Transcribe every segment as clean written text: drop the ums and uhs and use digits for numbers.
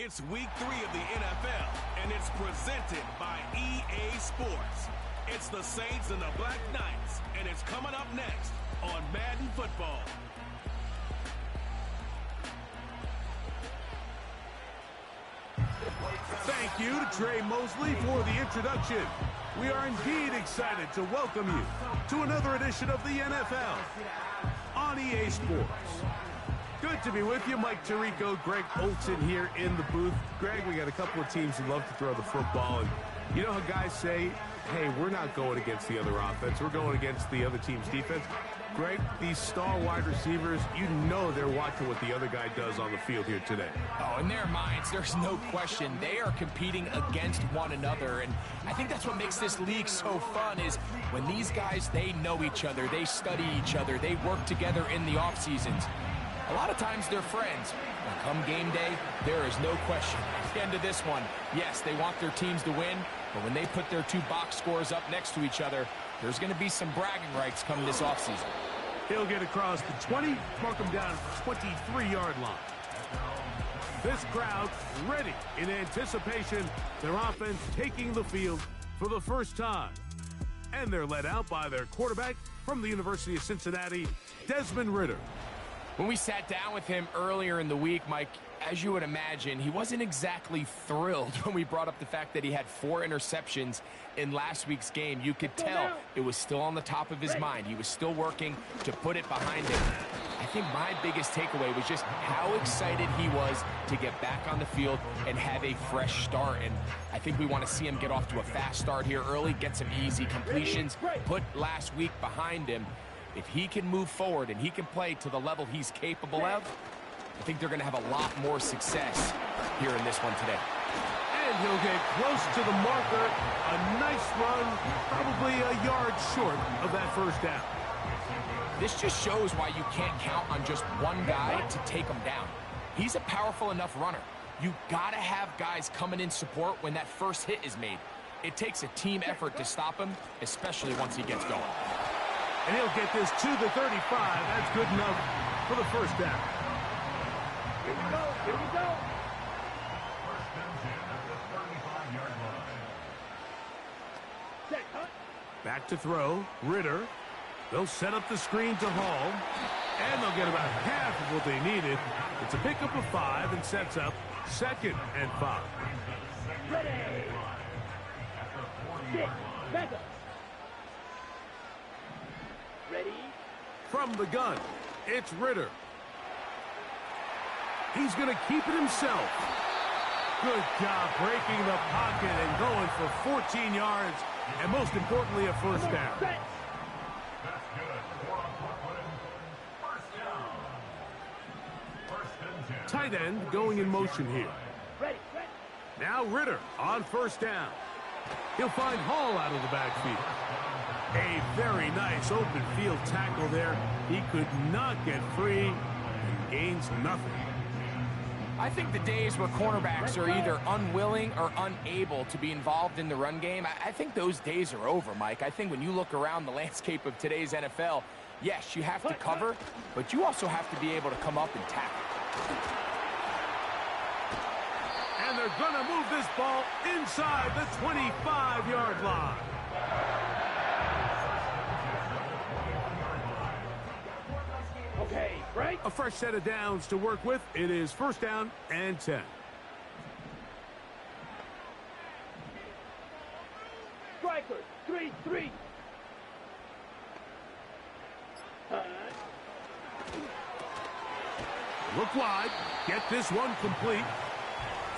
It's week 3 of the NFL, and it's presented by EA Sports. It's the Saints and the Black Knights, and it's coming up next on Madden Football. Thank you to Trey Mosley for the introduction. We are indeed excited to welcome you to another edition of the NFL on EA Sports. Good to be with you. Mike Tirico, Greg Olson here in the booth. Greg, we got a couple of teams who love to throw the football. And you know how guys say, hey, we're not going against the other offense. We're going against the other team's defense. Greg, these star wide receivers, you know they're watching what the other guy does on the field here today. Oh, in their minds, there's no question. They are competing against one another. And I think that's what makes this league so fun is when these guys, they know each other. They study each other. They work together in the off seasons. A lot of times they're friends. But come game day, there is no question. At the end of this one, yes, they want their teams to win, but when they put their two box scores up next to each other, there's going to be some bragging rights coming this offseason. He'll get across the 20, mark him down at the 23-yard line. This crowd ready in anticipation, their offense taking the field for the first time. And they're led out by their quarterback from the University of Cincinnati, Desmond Ridder. When we sat down with him earlier in the week, Mike, as you would imagine, he wasn't exactly thrilled when we brought up the fact that he had 4 interceptions in last week's game. You could tell it was still on the top of his mind. He was still working to put it behind him. I think my biggest takeaway was just how excited he was to get back on the field and have a fresh start. And I think we want to see him get off to a fast start here early, get some easy completions, put last week behind him. If he can move forward and he can play to the level he's capable of, I think they're going to have a lot more success here in this one today. And he'll get close to the marker. A nice run, probably a yard short of that first down. This just shows why you can't count on just one guy to take him down. He's a powerful enough runner. You got to have guys coming in support when that first hit is made. It takes a team effort to stop him, especially once he gets going. And he'll get this to the 35. That's good enough for the first down. Here we go. Here we go. Back to throw. Ridder. They'll set up the screen to Hall. And they'll get about half of what they needed. It's a pickup of 5 and sets up 2nd and 5. Ready. Sit. Back up. Ready. From the gun, it's Ridder. He's going to keep it himself. Good job breaking the pocket and going for 14 yards, and most importantly, a first down. Tight end going in motion here. Ready. Now Ridder on first down. He'll find Hall out of the backfield. A very nice open field tackle there. He could not get free and gains nothing. I think the days where cornerbacks are either unwilling or unable to be involved in the run game, I think those days are over, Mike. I think when you look around the landscape of today's NFL, yes, you have to cover, but you also have to be able to come up and tackle. And they're going to move this ball inside the 25-yard line. Okay, right. A fresh set of downs to work with. It is first down and 10. Strikers, 3-3. Look wide. Get this one complete.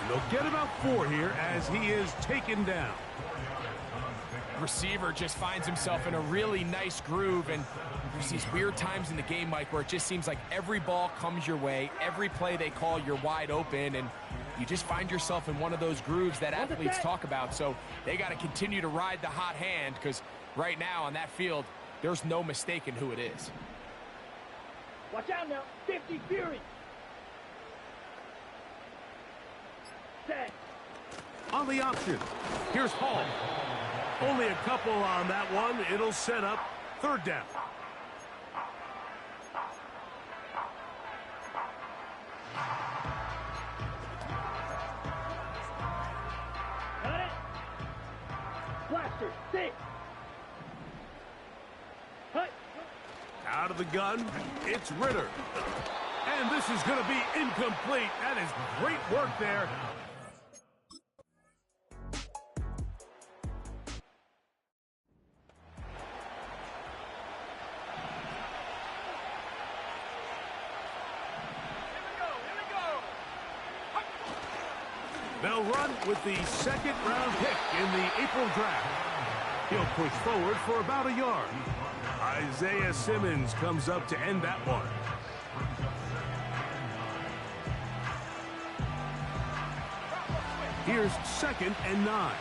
And they'll get about 4 here as he is taken down. Receiver just finds himself in a really nice groove, and there's these weird times in the game, Mike, where it just seems like every ball comes your way, every play they call, you're wide open, and you just find yourself in one of those grooves that athletes talk about. So they got to continue to ride the hot hand, because right now on that field, there's no mistaking who it is. Watch out now. 50 Fury. Set. On the option, here's Hall. Only a couple on that one. It'll set up third down. 6. Hut. Out of the gun, it's Ritter. And this is going to be incomplete. That is great work there. They'll run with the second-round pick in the April draft. He'll push forward for about a yard. Isaiah Simmons comes up to end that one. Here's 2nd and 9.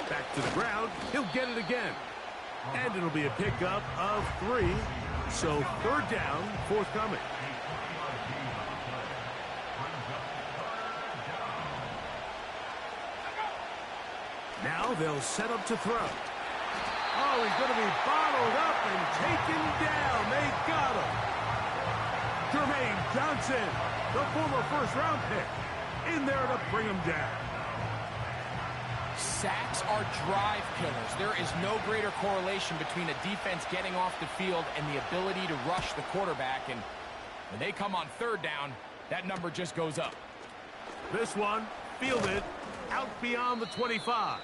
Back to the ground. He'll get it again. And it'll be a pickup of 3. So 3rd down, forthcoming. Now they'll set up to throw. Oh, he's going to be bottled up and taken down. They got him. Jermaine Johnson, the former first-round pick, in there to bring him down. Sacks are drive killers. There is no greater correlation between a defense getting off the field and the ability to rush the quarterback. And when they come on 3rd down, that number just goes up. This one, fielded out beyond the 25.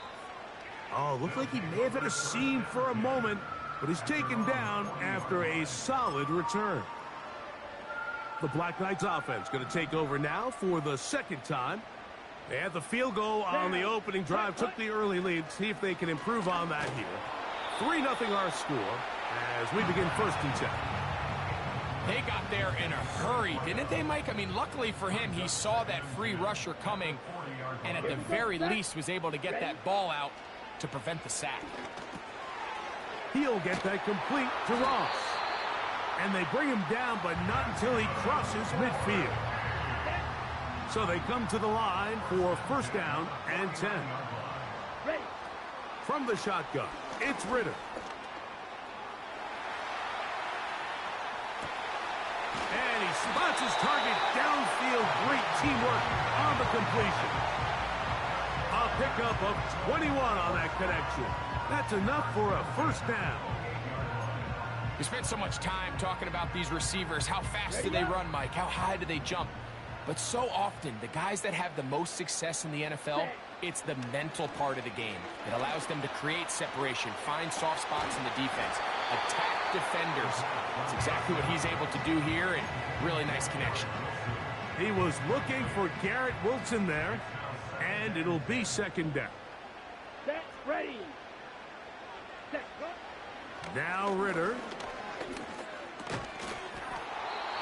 Oh, looked like he may have had a seam for a moment, but he's taken down after a solid return. The Black Knights offense going to take over now for the 2nd time. They had the field goal on the opening drive, took the early lead. See if they can improve on that here. 3-0 our score as we begin 1st and 10. They got there in a hurry, didn't they, Mike? I mean, luckily for him, he saw that free rusher coming and at the very least was able to get that ball out to prevent the sack. He'll get that complete to Ross. And they bring him down, but not until he crosses midfield. So they come to the line for 1st down and 10. Ready. From the shotgun, it's Ritter. And he spots his target downfield. Great teamwork on the completion. A pickup of 21 on that connection. That's enough for a 1st down. We spent so much time talking about these receivers. How fast do they run, Mike? How high do they jump? But so often, the guys that have the most success in the NFL, it's the mental part of the game. It allows them to create separation, find soft spots in the defense, attack defenders. That's exactly what he's able to do here, and really nice connection. He was looking for Garrett Wilson there, and it'll be 2nd down. Set. Ready. Set. Go. Now Ritter.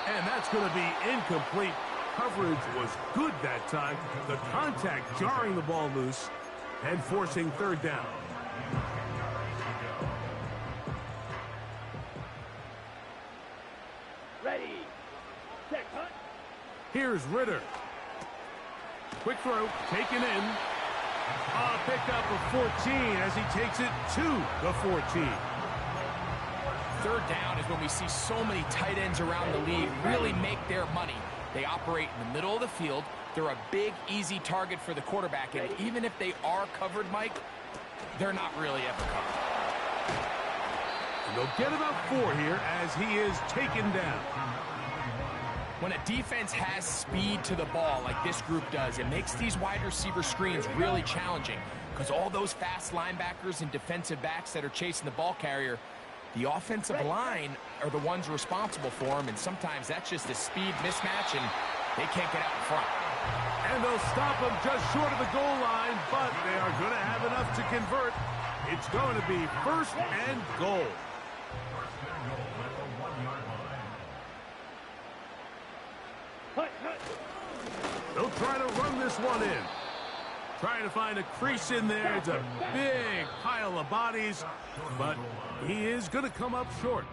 And that's going to be incomplete. Coverage was good that time. The contact jarring the ball loose and forcing 3rd down. Ready. Set. Hut. Here's Ritter. Quick throw, taken in. A pickup of 14 as he takes it to the 14. 3rd down is when we see so many tight ends around the league really make their money. They operate in the middle of the field. They're a big, easy target for the quarterback. And even if they are covered, Mike, they're not really ever covered. And they'll get about 4 here as he is taken down. When a defense has speed to the ball like this group does, it makes these wide receiver screens really challenging because all those fast linebackers and defensive backs that are chasing the ball carrier, the offensive line are the ones responsible for them, and sometimes that's just a speed mismatch, and they can't get out in front. And they'll stop him just short of the goal line, but they are going to have enough to convert. It's going to be 1st and goal. They'll try to run this one in. Trying to find a crease in there. It's a big pile of bodies, but he is going to come up short.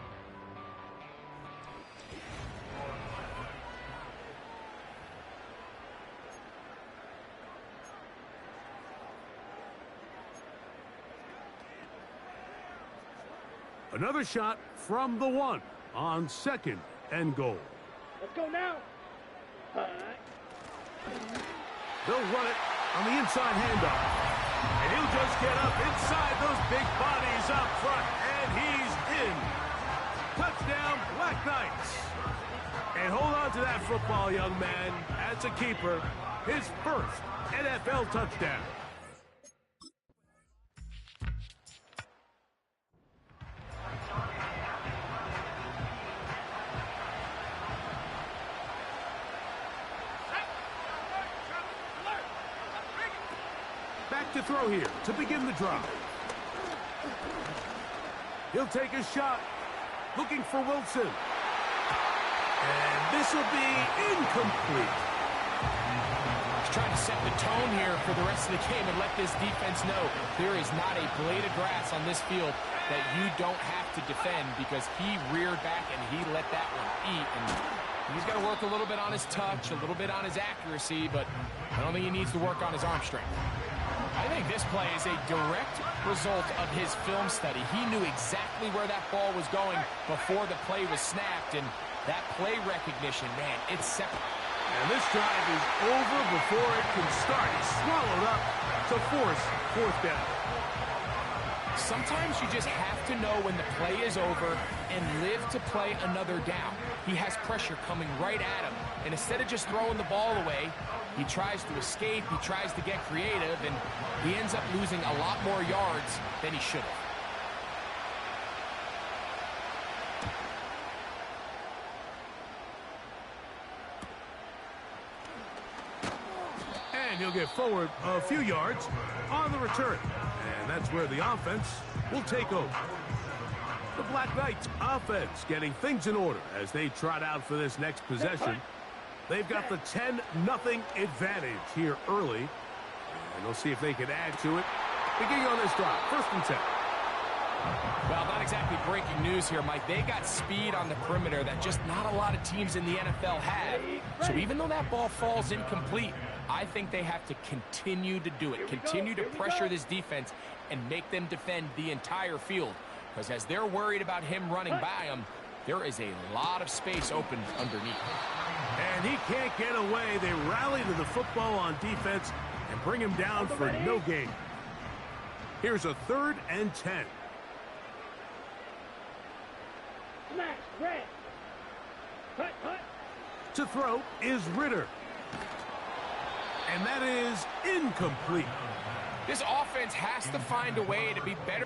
Another shot from the 1 on 2nd and goal. Let's go now. They'll run it on the inside handoff. And he'll just get up inside those big bodies up front. And he's in. Touchdown, Black Knights. And hold on to that football, young man. As a keeper, his first NFL touchdown. Back to throw here to begin the drive. He'll take a shot, looking for Wilson. And this will be incomplete. He's trying to set the tone here for the rest of the game and let this defense know there is not a blade of grass on this field that you don't have to defend, because he reared back and he let that one eat. And he's got to work a little bit on his touch, a little bit on his accuracy, but I don't think he needs to work on his arm strength. I think this play is a direct result of his film study. He knew exactly where that ball was going before the play was snapped, and that play recognition, man, it's separate. And this drive is over before it can start. He's swallowed up to force fourth down. Sometimes you just have to know when the play is over and live to play another down. He has pressure coming right at him, and instead of just throwing the ball away, he tries to escape, he tries to get creative, and he ends up losing a lot more yards than he should have. And he'll get forward a few yards on the return. And that's where the offense will take over. The Black Knights offense getting things in order as they trot out for this next possession. They've got the 10-0 advantage here early. And they'll see if they can add to it. Beginning on this drive, 1st and 10. Well, not exactly breaking news here, Mike. They got speed on the perimeter that just not a lot of teams in the NFL have. So even though that ball falls incomplete, I think they have to continue to do it. Continue to pressure this defense and make them defend the entire field. Because as they're worried about him running by them, there is a lot of space open underneath. And he can't get away. They rally to the football on defense and bring him down for no gain. Here's a 3rd and 10. Smash, red. Cut, cut. To throw is Ritter. And that is incomplete. This offense has to find a way to be better.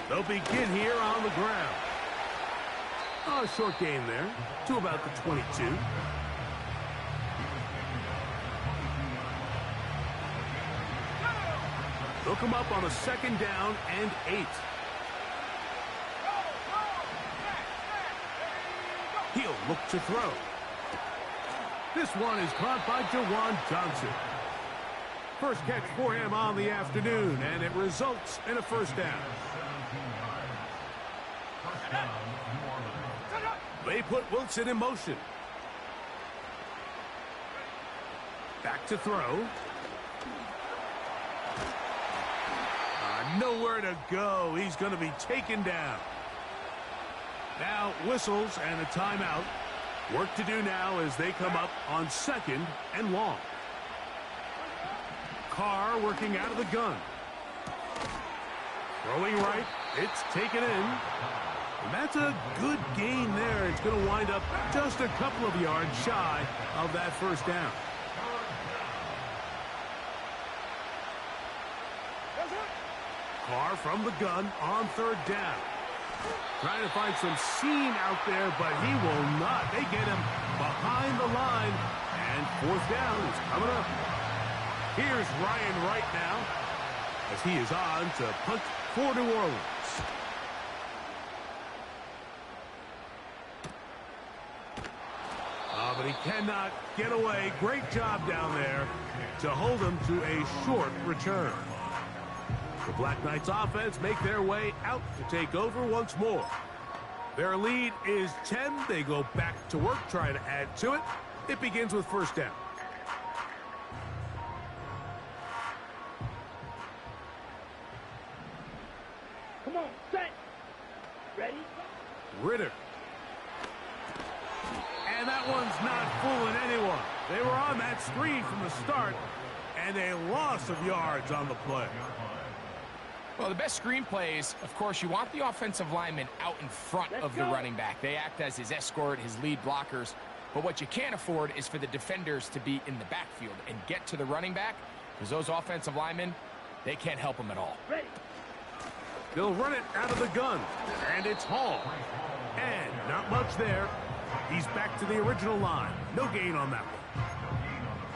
They'll begin here on the ground. Oh, a short gain there to about the 22. They'll come up on a 2nd down and 8. He'll look to throw. This one is caught by Jawan Johnson. First catch for him on the afternoon, and it results in a 1st down. They put Wilson in motion. Back to throw. Nowhere to go. He's going to be taken down. Now whistles and a timeout. Work to do now as they come up on 2nd and long. Carr working out of the gun. Throwing right. It's taken in. And that's a good gain there. It's going to wind up just a couple of yards shy of that 1st down. Carr from the gun on 3rd down. Trying to find some seam out there, but he will not. They get him behind the line. And 4th down is coming up. Here's Ryan Wright now as he is on to punt for New Orleans. But he cannot get away. Great job down there to hold him to a short return. The Black Knights offense make their way out to take over once more. Their lead is 10. They go back to work, trying to add to it. It begins with 1st down. Come on, set. Ready? Ritter. And that one's not fooling anyone. They were on that screen from the start, and a loss of yards on the play. Well, the best screen plays, of course, you want the offensive lineman out in front of the running back. They act as his escort, his lead blockers. But what you can't afford is for the defenders to be in the backfield and get to the running back, because those offensive linemen, they can't help them at all. Ready. They'll run it out of the gun, and it's Hall. And not much there. He's back to the original line. No gain on that one.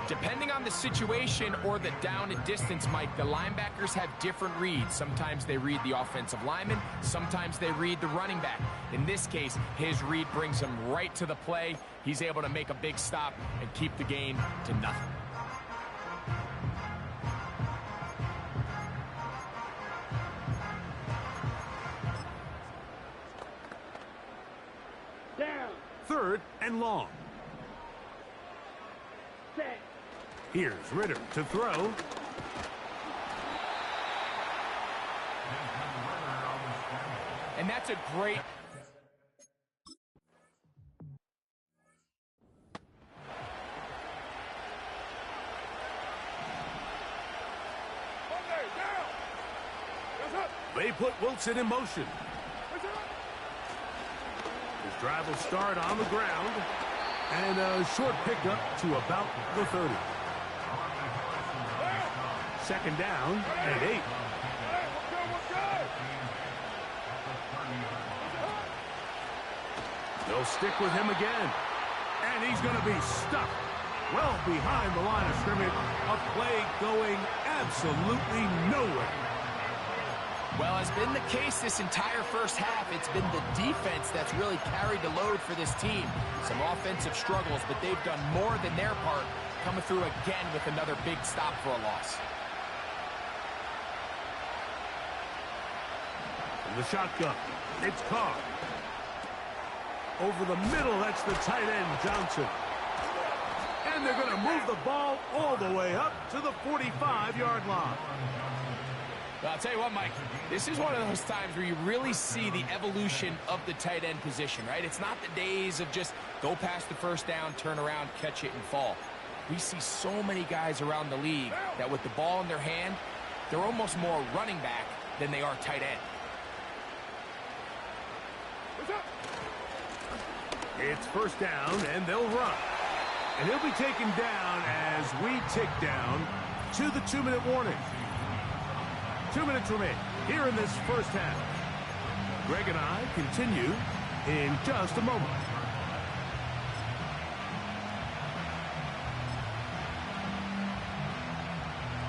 Depending on the situation or the down and distance, Mike, the linebackers have different reads. Sometimes they read the offensive lineman. Sometimes they read the running back. In this case, his read brings him right to the play. He's able to make a big stop and keep the gain to nothing. Down. 3rd and long. Set. Here's Ritter to throw. And that's a great... They put Wilson in motion. His drive will start on the ground. And a short pickup to about the 30. 2nd down and 8. They'll stick with him again. And he's going to be stuck well behind the line of scrimmage. A play going absolutely nowhere. Well, as been the case this entire first half, it's been the defense that's really carried the load for this team. Some offensive struggles, but they've done more than their part, coming through again with another big stop for a loss. In the shotgun, it's Carr. Over the middle, that's the tight end, Johnson. And they're going to move the ball all the way up to the 45-yard line. Well, I'll tell you what, Mike, this is one of those times where you really see the evolution of the tight end position, right? It's not the days of just go past the first down, turn around, catch it, and fall. We see so many guys around the league that with the ball in their hand, they're almost more running back than they are tight end. It's 1st down, and they'll run. And he'll be taken down as we tick down to the 2-minute warning. 2 minutes remain here in this first half. Greg and I continue in just a moment.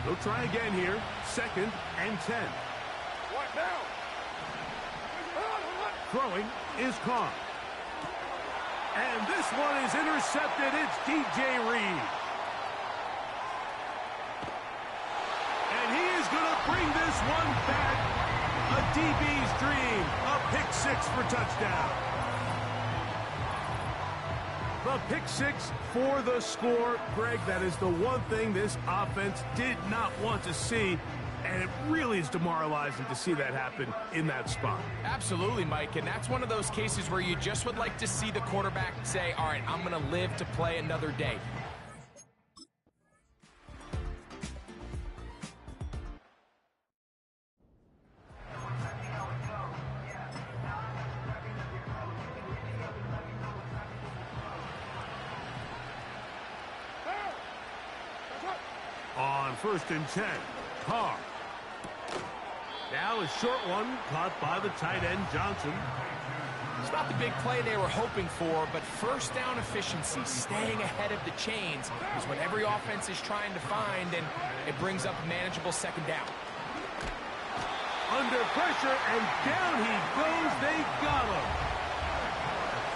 They'll try again here. 2nd and 10. What now? Throwing is Carr. And this one is intercepted. It's DJ Reed. And he is going to bring this one back. A DB's dream. A pick 6 for touchdown. The pick 6 for the score. Greg, that is the one thing this offense did not want to see. And it really is demoralizing to see that happen in that spot. Absolutely, Mike, and that's one of those cases where you just would like to see the quarterback say, all right, I'm going to live to play another day. On 1st and 10, Carr. Now a short one caught by the tight end, Johnson. It's not the big play they were hoping for, but first down efficiency, staying ahead of the chains, is what every offense is trying to find, and it brings up a manageable 2nd down. Under pressure, and down he goes. They got him.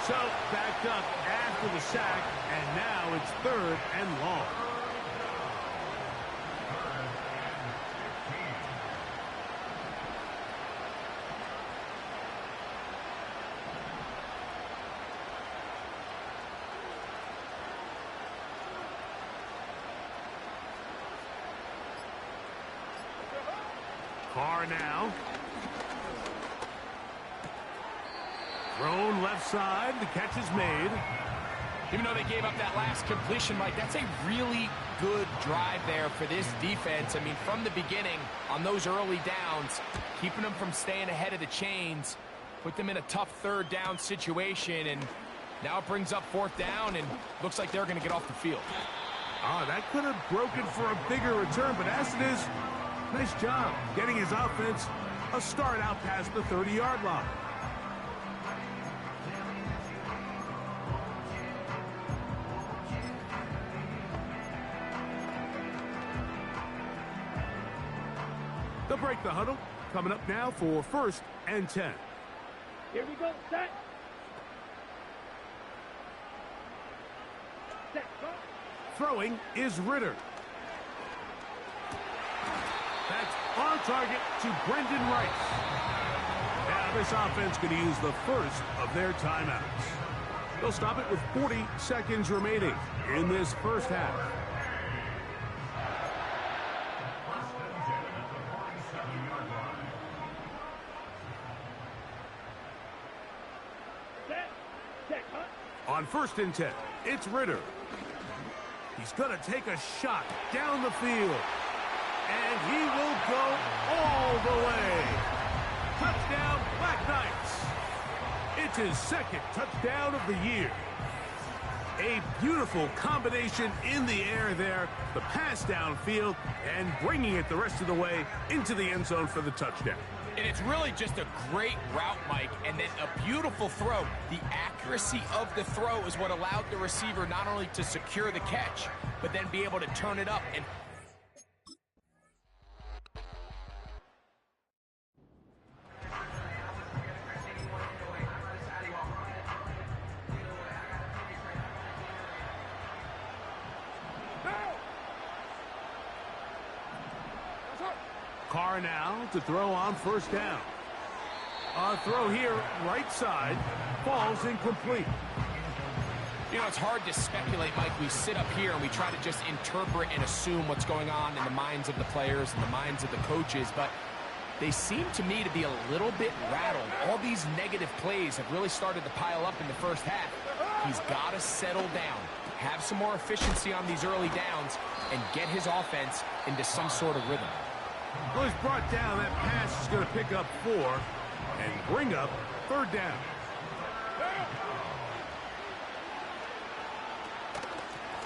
So backed up after the sack, and now it's 3rd and long. Carr now. Thrown left side. The catch is made. Even though they gave up that last completion, Mike, that's a really good drive there for this defense. I mean, from the beginning, on those early downs, keeping them from staying ahead of the chains, put them in a tough third down situation, and now it brings up fourth down, and looks like they're going to get off the field. That could have broken for a bigger return, but as it is, nice job getting his offense a start out past the 30-yard line. They'll break the huddle. Coming up now for 1st and 10. Here we go, set. Set, go. Throwing is Ritter. That's on target to Brendan Rice. Now this offense could use the first of their timeouts. They'll stop it with 40 seconds remaining in this first half. On 1st and 10, it's Ritter. He's going to take a shot down the field. And he will go all the way. Touchdown, Black Knights. It's his 2nd touchdown of the year. A beautiful combination in the air there. The pass downfield and bringing it the rest of the way into the end zone for the touchdown. And it's really just a great route, Mike, and then a beautiful throw. The accuracy of the throw is what allowed the receiver not only to secure the catch, but then be able to turn it up and... Carr now to throw on 1st down. Our throw here, right side, falls incomplete. You know, it's hard to speculate, Mike. We sit up here and we try to just interpret and assume what's going on in the minds of the players and the minds of the coaches, but they seem to me to be a little bit rattled. All these negative plays have really started to pile up in the first half. He's got to settle down, have some more efficiency on these early downs, and get his offense into some sort of rhythm. Well, he's brought down. That pass is going to pick up 4 and bring up 3rd down.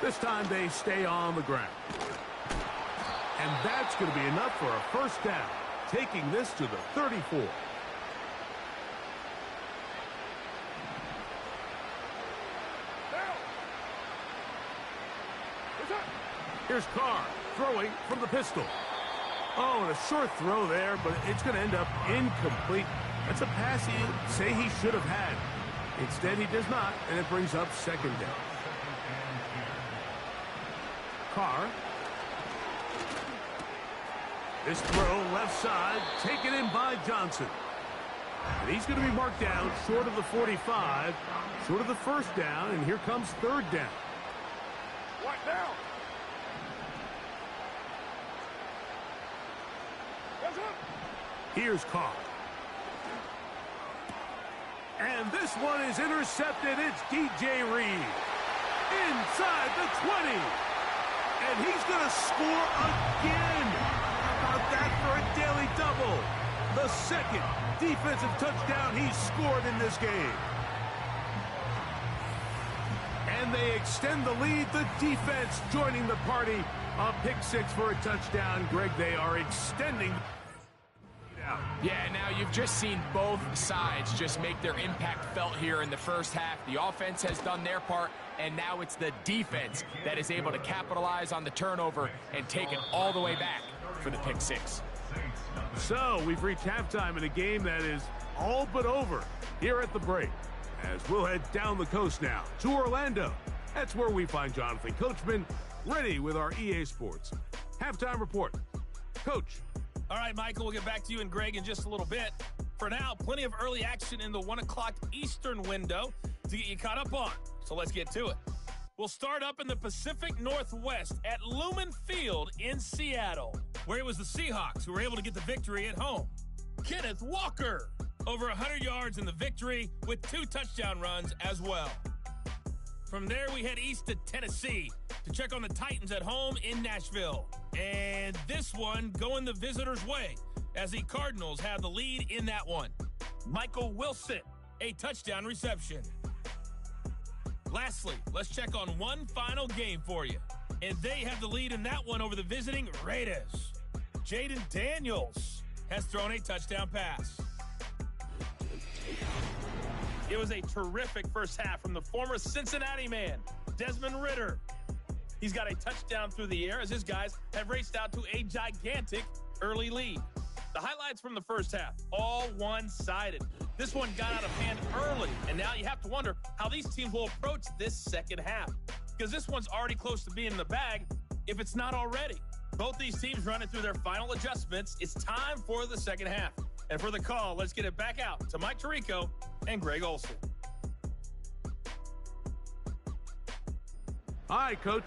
This time they stay on the ground. And that's going to be enough for a 1st down, taking this to the 34. Here's Carr throwing from the pistol. Oh, and a short throw there, but it's going to end up incomplete. That's a pass he'd say he should have had. Instead, he does not, and it brings up 2nd down. Carr. This throw left side, taken in by Johnson. And he's going to be marked down short of the 45, short of the 1st down, and here comes 3rd down. What now? Here's Carr. And this one is intercepted. It's DJ Reed. Inside the 20. And he's going to score again. How about that for a daily double? The 2nd defensive touchdown he's scored in this game. And they extend the lead. The defense joining the party. A pick 6 for a touchdown. Greg, they are extending. Yeah, now you've just seen both sides just make their impact felt here in the first half. The offense has done their part, and now it's the defense that is able to capitalize on the turnover and take it all the way back for the pick 6. So we've reached halftime in a game that is all but over here at the break. As we'll head down the coast now to Orlando. That's where we find Jonathan Coachman ready with our EA Sports halftime report. Coach. All right, Michael, we'll get back to you and Greg in just a little bit. For now, plenty of early action in the 1 o'clock Eastern window to get you caught up on. So let's get to it. We'll start up in the Pacific Northwest at Lumen Field in Seattle, where it was the Seahawks who were able to get the victory at home. Kenneth Walker over 100 yards in the victory with 2 touchdown runs as well. From there, we head east to Tennessee to check on the Titans at home in Nashville. And this one going the visitors' way as the Cardinals have the lead in that one. Michael Wilson, a touchdown reception. Lastly, let's check on one final game for you. And they have the lead in that one over the visiting Raiders. Jaden Daniels has thrown a touchdown pass. It was a terrific first half from the former Cincinnati man, Desmond Ridder. He's got a touchdown through the air as his guys have raced out to a gigantic early lead. The highlights from the first half, all one-sided. This one got out of hand early, and now you have to wonder how these teams will approach this second half, because this one's already close to being in the bag, if it's not already. Both these teams running through their final adjustments. It's time for the second half. And for the call, let's get it back out to Mike Tirico and Greg Olsen. Hi, Coach.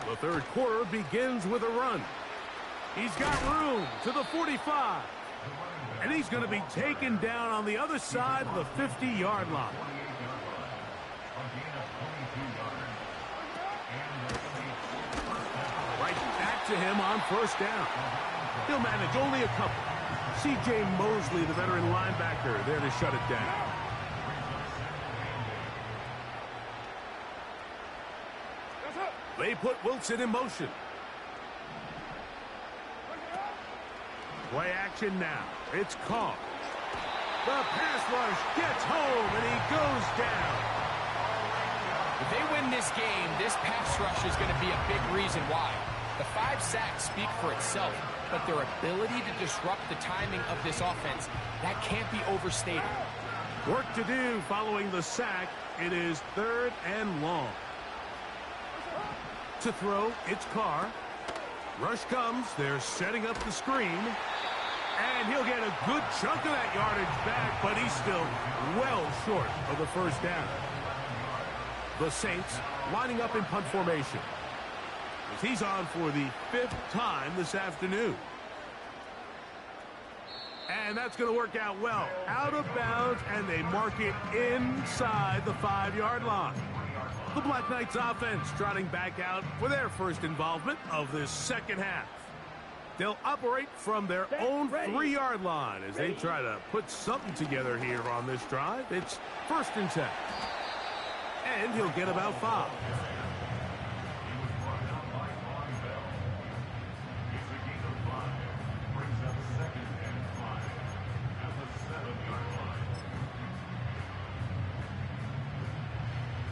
The third quarter begins with a run. He's got room to the 45. And he's going to be taken down on the other side of the 50-yard line. Right back to him on first down. He'll manage only a couple. C.J. Mosley, the veteran linebacker, there to shut it down. They put Wilson in motion. Play action now. It's Carr. The pass rush gets home, and he goes down. If they win this game, this pass rush is going to be a big reason why. The 5 sacks speak for itself, but their ability to disrupt the timing of this offense, that can't be overstated. Work to do following the sack. It is 3rd and long. To throw, it's Carr. Rush comes. They're setting up the screen. And he'll get a good chunk of that yardage back, but he's still well short of the first down. The Saints lining up in punt formation. As he's on for the 5th time this afternoon. And that's going to work out well. Out of bounds, and they mark it inside the 5-yard line. The Black Knights offense trotting back out for their first involvement of this second half. They'll operate from their own 3-yard line as they try to put something together here on this drive. It's 1st and 10. And he'll get about 5.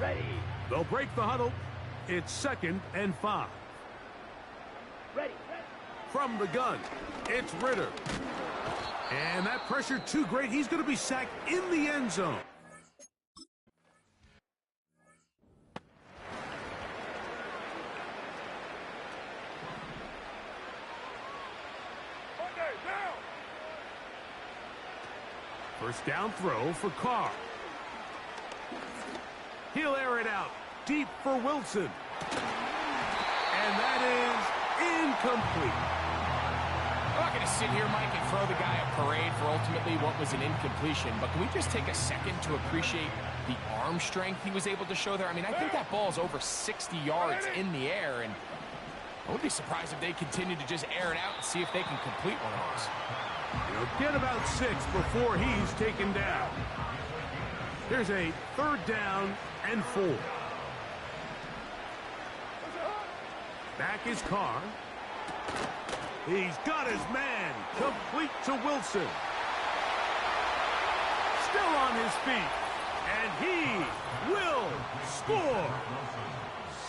Ready. They'll break the huddle. It's 2nd and 5. Ready. From the gun, it's Ridder. And that pressure too great. He's going to be sacked in the end zone. First down throw for Carr. He'll air it out deep for Wilson. And that is incomplete. I'm not going to sit here, Mike, and throw the guy a parade for ultimately what was an incompletion, but can we just take a second to appreciate the arm strength he was able to show there? I mean, I think that ball is over 60 yards in the air, and I would be surprised if they continue to just air it out and see if they can complete one of those. He'll get about 6 before he's taken down. Here's a 3rd down and 4. Back is Carr. He's got his man. Complete to Wilson. Still on his feet. And he will score.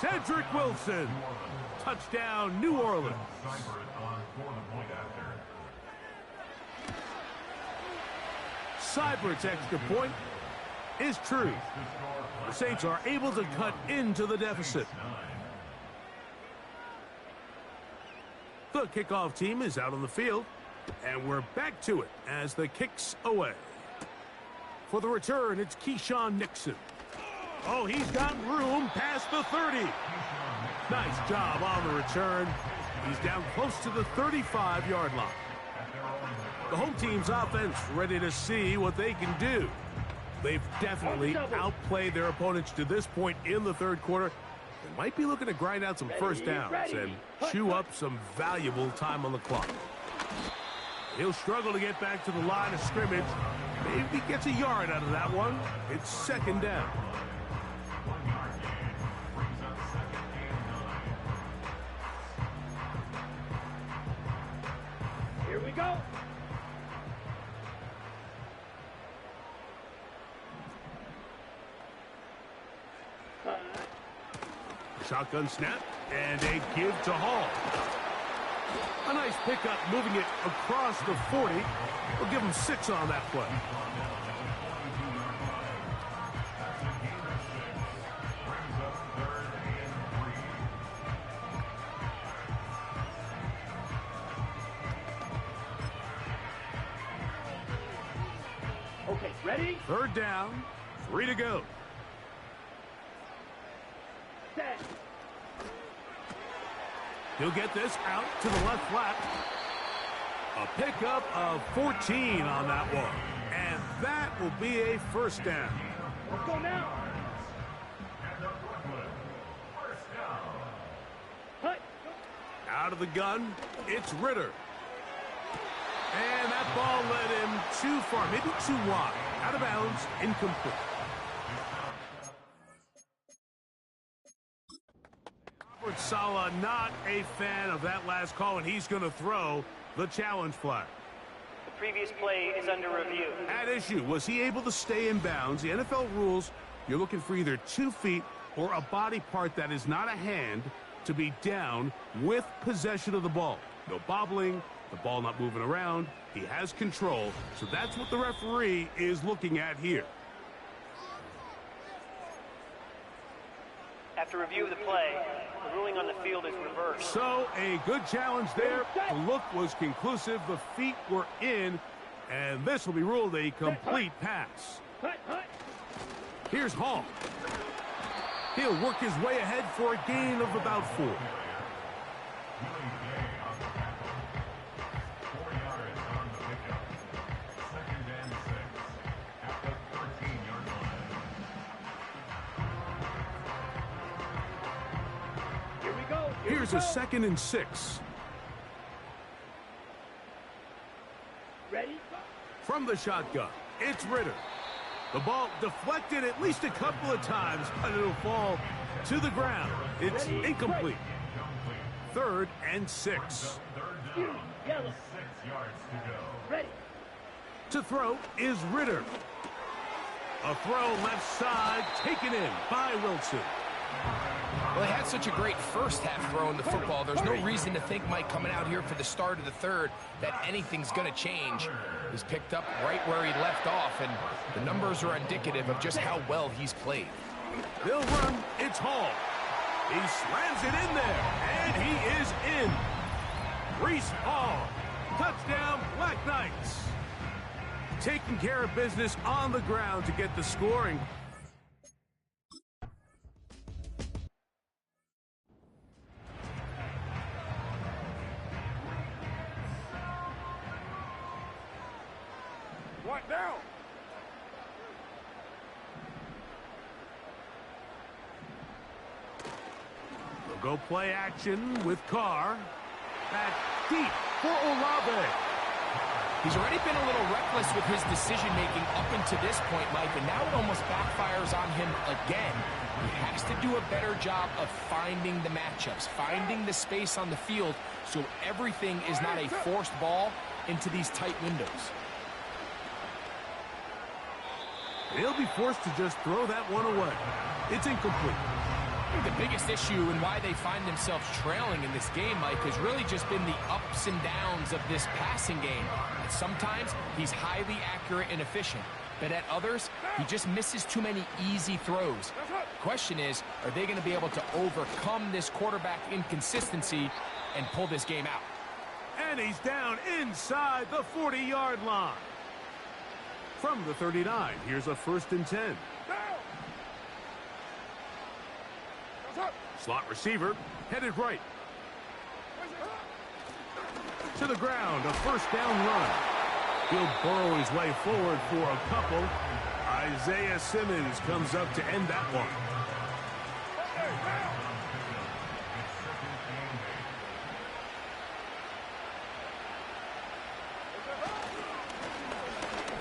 Cedric Wilson. Touchdown, New Orleans. Seibert's extra point is true. The Saints are able to cut into the deficit. The kickoff team is out on the field. And we're back to it as the kick's away. For the return, it's Keyshawn Nixon. Oh, he's got room past the 30. Nice job on the return. He's down close to the 35-yard line. The home team's offense ready to see what they can do. They've definitely outplayed their opponents to this point in the third quarter. They might be looking to grind out some first downs and chew up some valuable time on the clock. He'll struggle to get back to the line of scrimmage. Maybe he gets a yard out of that one. It's second down. Here we go. Shotgun snap and a give to Hall. A nice pickup, moving it across the 40. We'll give him 6 on that play. Okay, ready? Third down, 3 to go. Set. He'll get this out to the left flat. A pickup of 14 on that one. And that will be a first down. Let's go now. Hut. Out of the gun, it's Ritter. And that ball led him too far, maybe too wide. Out of bounds, incomplete. Robert Saleh not a fan of that last call, and he's going to throw the challenge flag. The previous play is under review. At issue, was he able to stay in bounds? The NFL rules, you're looking for either 2 feet or a body part that is not a hand to be down with possession of the ball. No bobbling, the ball not moving around. He has control, so that's what the referee is looking at here. After review of the play, the ruling on the field is reversed. So a good challenge there. The look was conclusive. The feet were in, and this will be ruled a complete pass. Here's Hall. He'll work his way ahead for a gain of about 4. Here's a 2nd and 6. Ready? From the shotgun, it's Ritter. The ball deflected at least a couple of times, but it'll fall to the ground. It's incomplete. 3rd and 6. Yellow. Ready. To throw is Ritter. A throw left side, taken in by Wilson. Well, they had such a great first half throwing the football. There's no reason to think, Mike, coming out here for the start of the third, that anything's going to change. He's picked up right where he left off, and the numbers are indicative of just how well he's played. They'll run. It's Hall. He slams it in there, and he is in. Breece Hall. Touchdown, Black Knights. Taking care of business on the ground to get the scoring. What now? They'll go play action with Carr. Back deep for Olave. He's already been a little reckless with his decision-making up until this point, Mike, and now it almost backfires on him again. He has to do a better job of finding the matchups, finding the space on the field so everything is not a forced ball into these tight windows. He'll be forced to just throw that one away. It's incomplete. I think the biggest issue and why they find themselves trailing in this game, Mike, has really just been the ups and downs of this passing game. And sometimes he's highly accurate and efficient, but at others, he just misses too many easy throws. The question is, are they going to be able to overcome this quarterback inconsistency and pull this game out? And he's down inside the 40-yard line. From the 39, here's a 1st and 10. Slot receiver, headed right. To the ground, a 1st down run. He'll burrow his way forward for a couple. Isaiah Simmons comes up to end that one.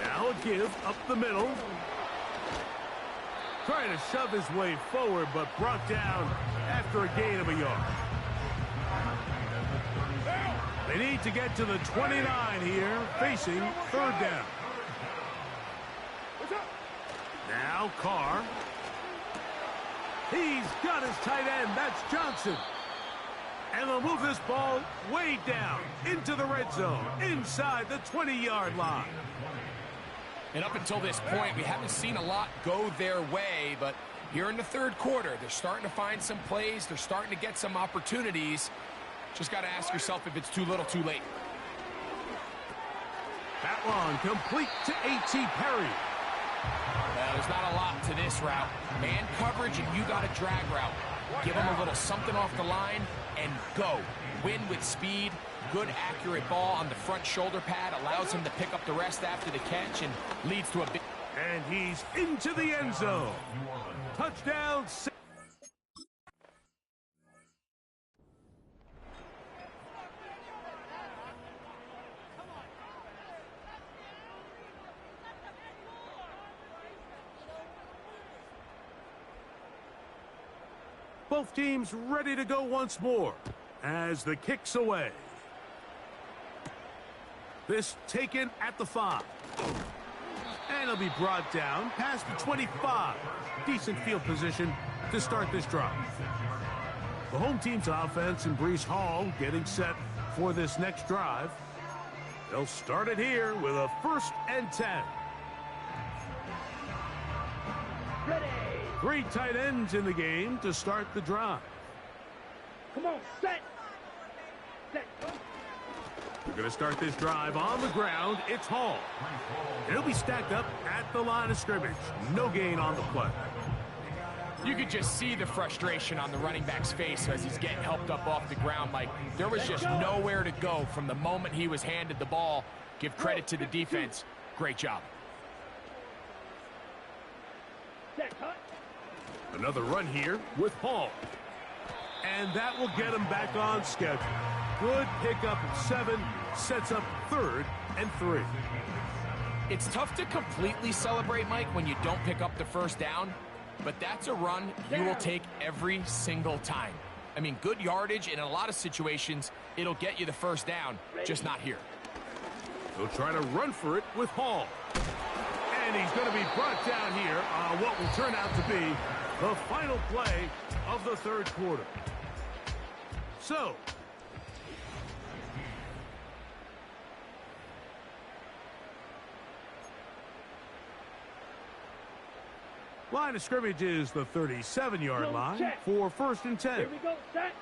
Now a give up the middle. Trying to shove his way forward, but brought down after a gain of a yard. They need to get to the 29 here, facing 3rd down. Now Carr. He's got his tight end. That's Johnson. And they'll move this ball way down into the red zone, inside the 20-yard line. And up until this point, we haven't seen a lot go their way, but here in the 3rd quarter, they're starting to find some plays. They're starting to get some opportunities. Just got to ask yourself if it's too little, too late. That one complete to A.T. Perry. Well, there's not a lot to this route. Man coverage, and you got a drag route. Give him a little something off the line and go. Win with speed. Good, accurate ball on the front shoulder pad. Allows him to pick up the rest after the catch and leads to a big... And he's into the end zone. Touchdown. Both teams ready to go once more as the kick's away. This taken at the 5. And it'll be brought down past the 25. Decent field position to start this drive. The home team's offense and Breece Hall getting set for this next drive. They'll start it here with a 1st and 10. Ready. 3 tight ends in the game to start the drive. Come on, set. Set. We're going to start this drive on the ground. It's Hall. He'll be stacked up at the line of scrimmage. No gain on the play. You could just see the frustration on the running back's face as he's getting helped up off the ground. Like, there was just nowhere to go from the moment he was handed the ball. Give credit to the defense. Great job. Set. Cut. Another run here with Hall. And that will get him back on schedule. Good pickup of 7. Sets up 3rd and 3. It's tough to completely celebrate, Mike, when you don't pick up the 1st down. But that's a run you will take every single time. I mean, good yardage, and in a lot of situations, it'll get you the 1st down, just not here. He'll try to run for it with Hall. And he's going to be brought down here on what will turn out to be the final play of the 3rd quarter. So, line of scrimmage is the 37-yard line check. for 1st and 10. Here we go, set.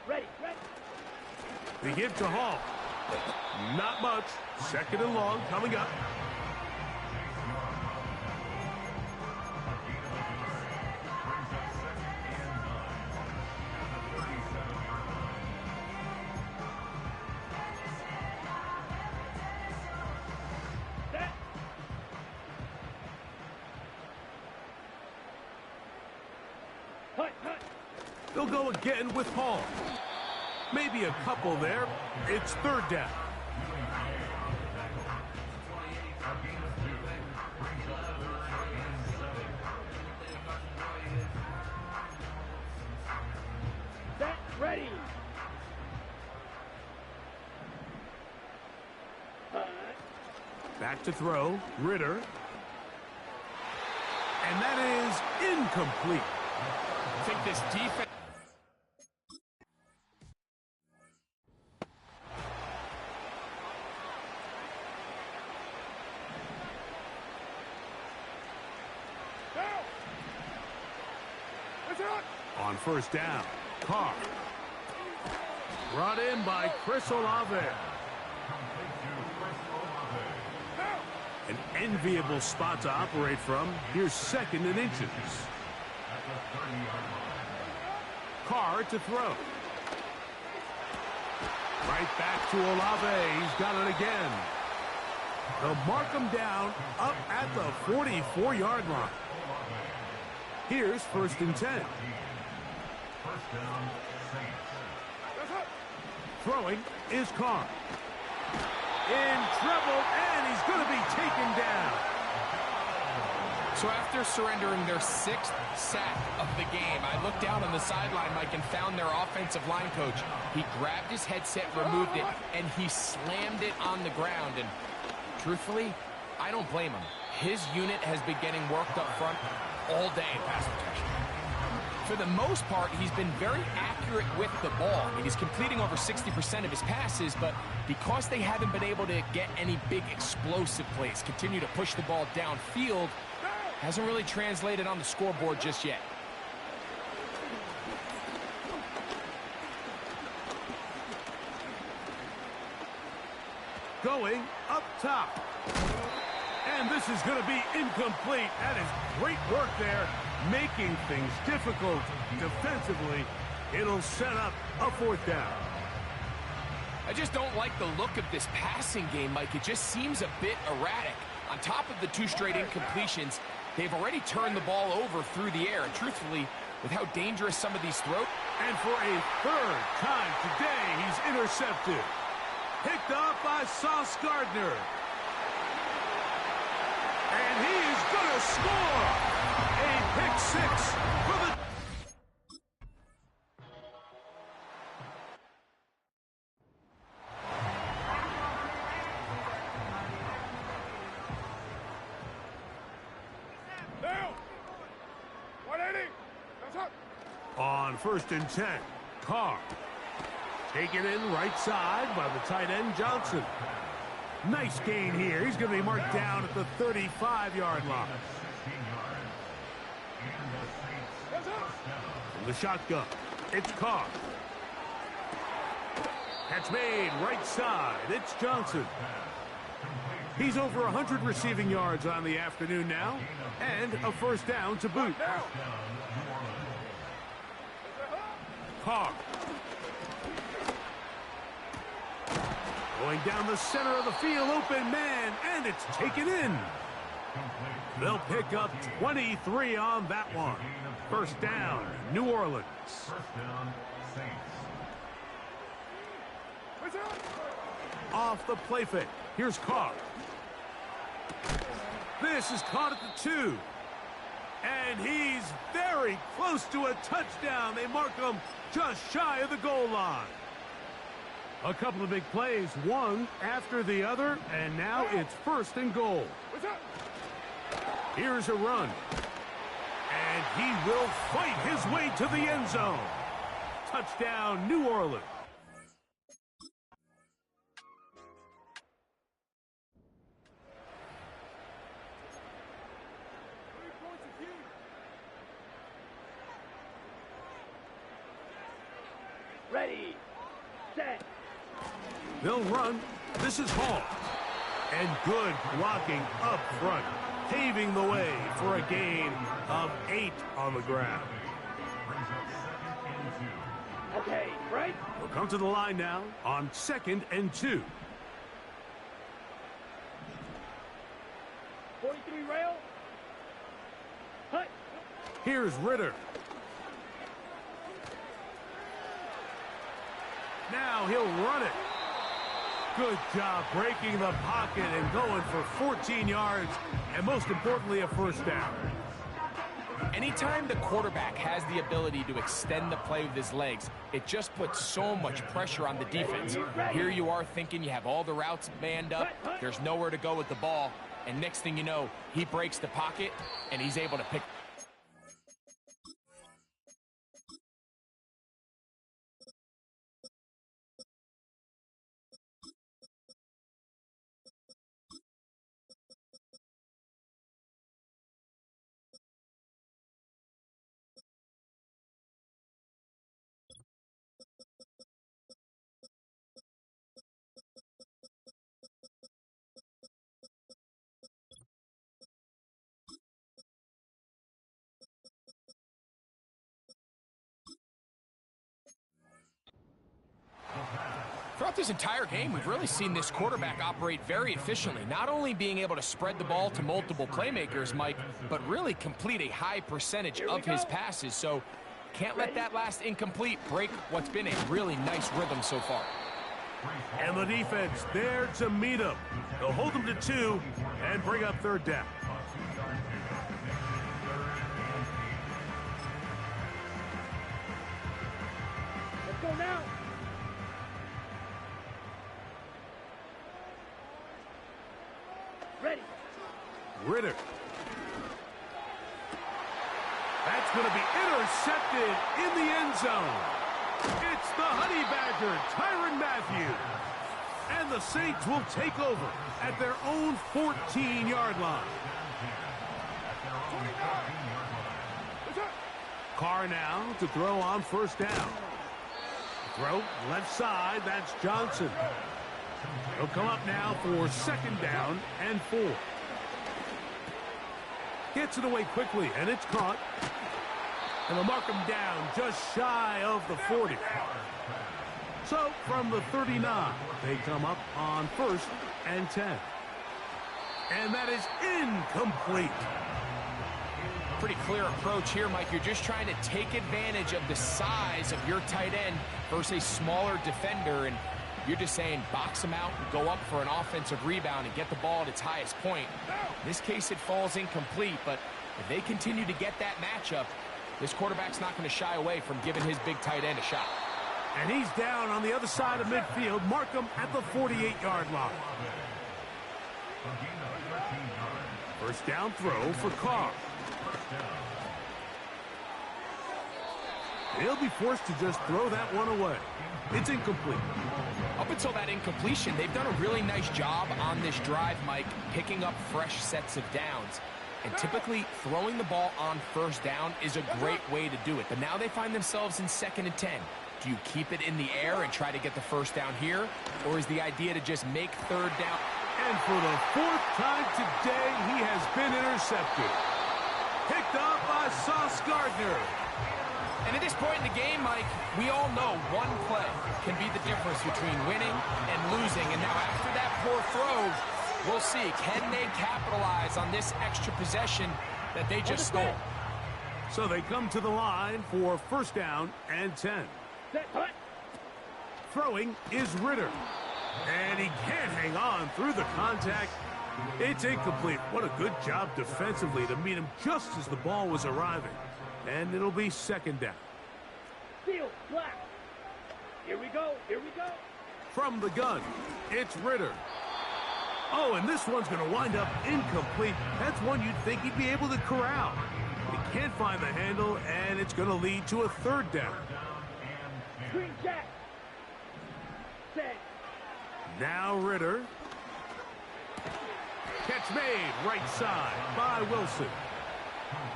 Ready, ready. The give to Hall. Not much. 2nd and long coming up. Set. Cut, cut. They'll go again with Hall. Maybe a couple there. It's 3rd down. Set. Ready. Back to throw. Ritter. And that is incomplete. I think this defense... On 1st down, Carr. Brought in by Chris Olave. An enviable spot to operate from. Here's 2nd and inches. Carr to throw. Right back to Olave. He's got it again. They'll mark him down up at the 44-yard line. Here's 1st and 10. Throwing is Carr. In trouble, and he's going to be taken down. So after surrendering their 6th sack of the game, I looked down on the sideline, Mike, and found their offensive line coach. He grabbed his headset, removed it, and he slammed it on the ground. And truthfully, I don't blame him. His unit has been getting worked up front all day in pass protection. For the most part, he's been very accurate with the ball. I mean, he's completing over 60% of his passes, but because they haven't been able to get any big explosive plays, continue to push the ball downfield, hasn't really translated on the scoreboard just yet. Going up top. And this is going to be incomplete. That is great work there, making things difficult defensively. It'll set up a 4th down. I just don't like the look of this passing game, Mike. It just seems a bit erratic. On top of the 2 straight incompletions, they've already turned the ball over through the air. And truthfully, with how dangerous some of these throws... And for a 3rd time today, he's intercepted. Picked off by Sauce Gardner. And he is going to score. A pick 6 for the... On 1st and 10, Carr. Taken in right side by the tight end, Johnson. Nice gain here. He's going to be marked down at the 35-yard line. From the shotgun, it's Carr. Catch made right side. It's Johnson. He's over 100 receiving yards on the afternoon now, and a 1st down to boot. Carr. Going down the center of the field, open man, and it's taken in. They'll pick up 23 on that one. 1st down, New Orleans. Off the play fake. Here's Carr. This is caught at the 2. And he's very close to a touchdown. They mark him just shy of the goal line. A couple of big plays, one after the other, and now it's 1st and goal. Here's a run. And he will fight his way to the end zone. Touchdown, New Orleans. Ready, set. They'll run. This is Hall. And good blocking up front, paving the way for a gain of 8 on the ground. Okay, right? We'll come to the line now on 2nd and 2. 43 rail. Hut. Here's Ritter. Now he'll run it. Good job breaking the pocket and going for 14 yards, and most importantly, a 1st down. Anytime the quarterback has the ability to extend the play with his legs, it just puts so much pressure on the defense. Here you are thinking you have all the routes manned up, there's nowhere to go with the ball, and next thing you know, he breaks the pocket, and he's able to pick this entire game, we've really seen this quarterback operate very efficiently, not only being able to spread the ball to multiple playmakers, Mike, but really complete a high percentage of his passes. So can't let that last incomplete break what's been a really nice rhythm so far. And the defense there to meet him. They'll hold him to 2 and bring up third down. Let's go now. Ready. Ritter. That's going to be intercepted in the end zone. It's the Honey Badger, Tyrann Mathieu. And the Saints will take over at their own 14-yard line. Carr now to throw on first down. Throw left side, that's Johnson. He'll come up now for second down and 4. Gets it away quickly, and it's caught. And they'll mark him down just shy of the 40. So from the 39, they come up on first and 10. And that is incomplete. Pretty clear approach here, Mike. You're just trying to take advantage of the size of your tight end versus a smaller defender, and you're just saying box him out and go up for an offensive rebound and get the ball at its highest point. In this case, it falls incomplete, but if they continue to get that matchup, this quarterback's not going to shy away from giving his big tight end a shot. And he's down on the other side of midfield. Mark him at the 48-yard line. First down throw for Carr. He'll be forced to just throw that one away. It's incomplete. Up until that incompletion, they've done a really nice job on this drive, Mike, picking up fresh sets of downs. And typically, throwing the ball on first down is a great way to do it. But now they find themselves in second and 10. Do you keep it in the air and try to get the first down here? Or is the idea to just make third down? And for the 4th time today, he has been intercepted. Picked up by Sauce Gardner. And at this point in the game, Mike, we all know one play can be the difference between winning and losing. And now after that poor throw, we'll see. Can they capitalize on this extra possession that they just stole? So they come to the line for first down and 10. Throwing is Ritter. And he can't hang on through the contact. It's incomplete. What a good job defensively to meet him just as the ball was arriving. And it'll be second down. Field black. Here we go. Here we go. From the gun, it's Ritter. Oh, and this one's going to wind up incomplete. That's one you'd think he'd be able to corral. He can't find the handle, and it's going to lead to a third down. Green jack. Set. Now Ritter. Catch made right side by Wilson.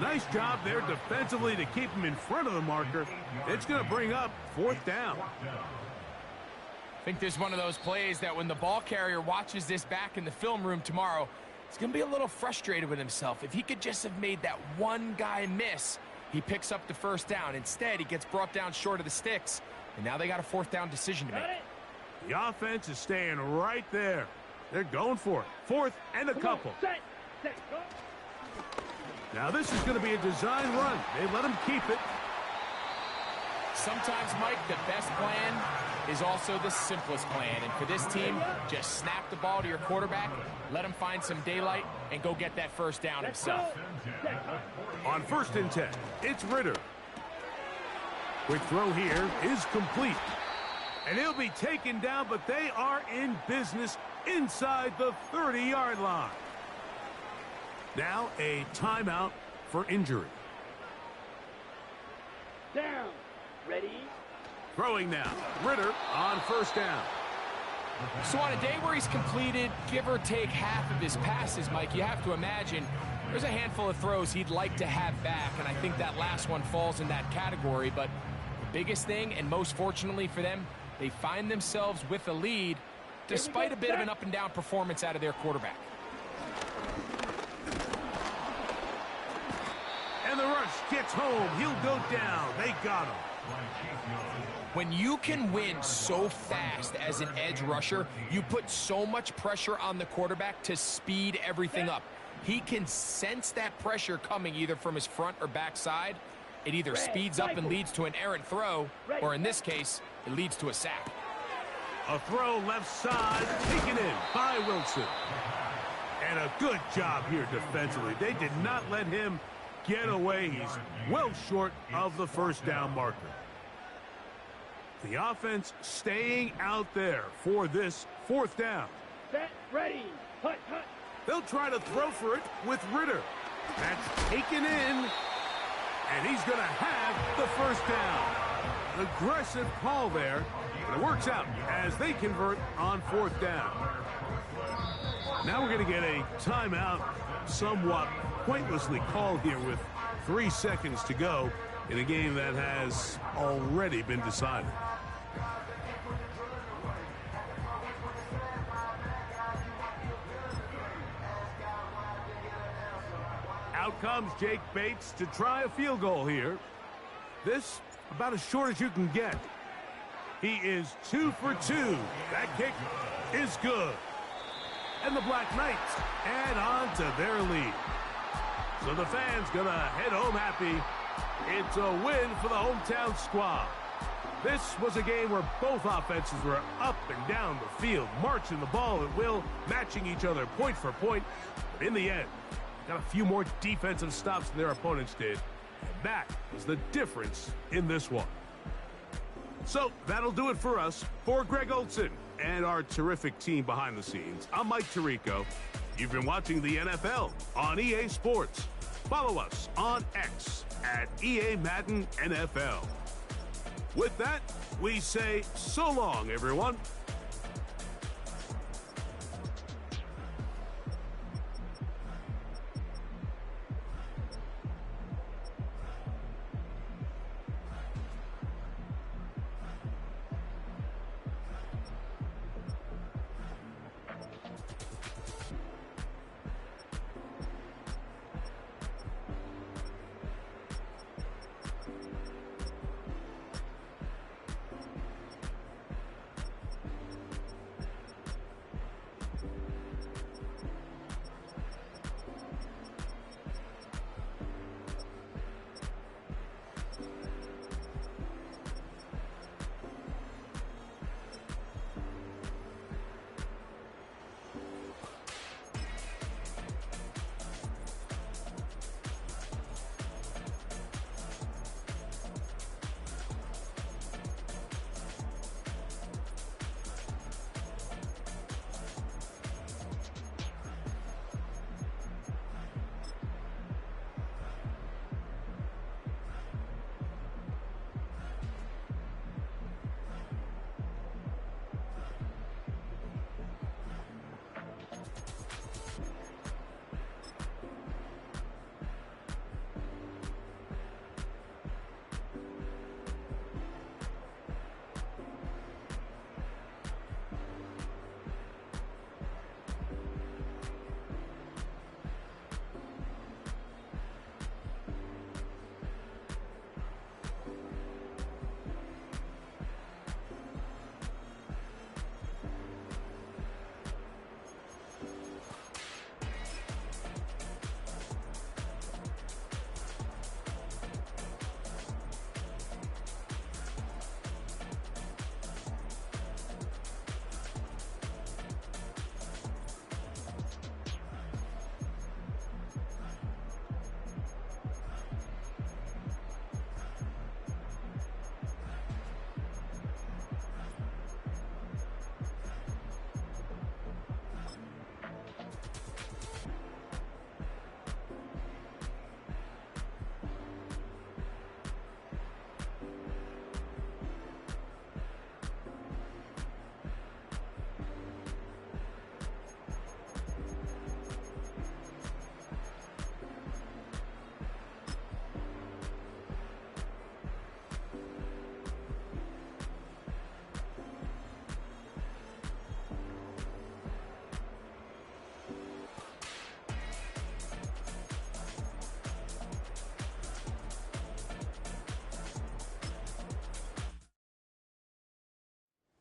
Nice job there defensively to keep him in front of the marker. It's going to bring up fourth down. I think there's one of those plays that when the ball carrier watches this back in the film room tomorrow, he's going to be a little frustrated with himself. If he could just have made that one guy miss, he picks up the first down. Instead, he gets brought down short of the sticks, and now they got a fourth down decision to make. The offense is staying right there. They're going for it. Fourth and a couple. Set, go. Now this is going to be a design run. They let him keep it. Sometimes, Mike, the best plan is also the simplest plan. And for this team, just snap the ball to your quarterback, let him find some daylight, and go get that first down himself. On first and 10, it's Ritter. Quick throw here is complete. And he'll be taken down, but they are in business inside the 30-yard line. Now a timeout for injury. Down. Ready? Throwing now. Ritter on first down. So on a day where he's completed, give or take half of his passes, Mike, you have to imagine there's a handful of throws he'd like to have back, and I think that last one falls in that category. But the biggest thing, and most fortunately for them, they find themselves with a lead despite a bit of an up-and-down performance out of their quarterback. And the rush gets home. He'll go down. They got him. When you can win so fast as an edge rusher, you put so much pressure on the quarterback to speed everything up. He can sense that pressure coming either from his front or back side. It either speeds up and leads to an errant throw, or in this case, it leads to a sack. A throw left side, taken in by Wilson. And a good job here defensively. They did not let him get away. He's well short of the first down marker. The offense staying out there for this fourth down. Set, ready, hut, hut. They'll try to throw for it with Ritter. That's taken in, and he's going to have the first down. Aggressive call there, but it works out as they convert on fourth down. Now we're going to get a timeout, somewhat pointlessly called here with 3 seconds to go in a game that has already been decided. Out comes Jake Bates to try a field goal here. This about as short as you can get. He is 2 for 2. That kick is good. And the Black Knights add on to their lead. So the fans gonna head home happy. It's a win for the hometown squad. This was a game where both offenses were up and down the field, marching the ball at will, matching each other point for point. But in the end, got a few more defensive stops than their opponents did. And that was the difference in this one. So that'll do it for us. For Greg Olson and our terrific team behind the scenes, I'm Mike Tirico. You've been watching the NFL on EA Sports. Follow us on X at OGMadden NFL. With that, we say so long, everyone.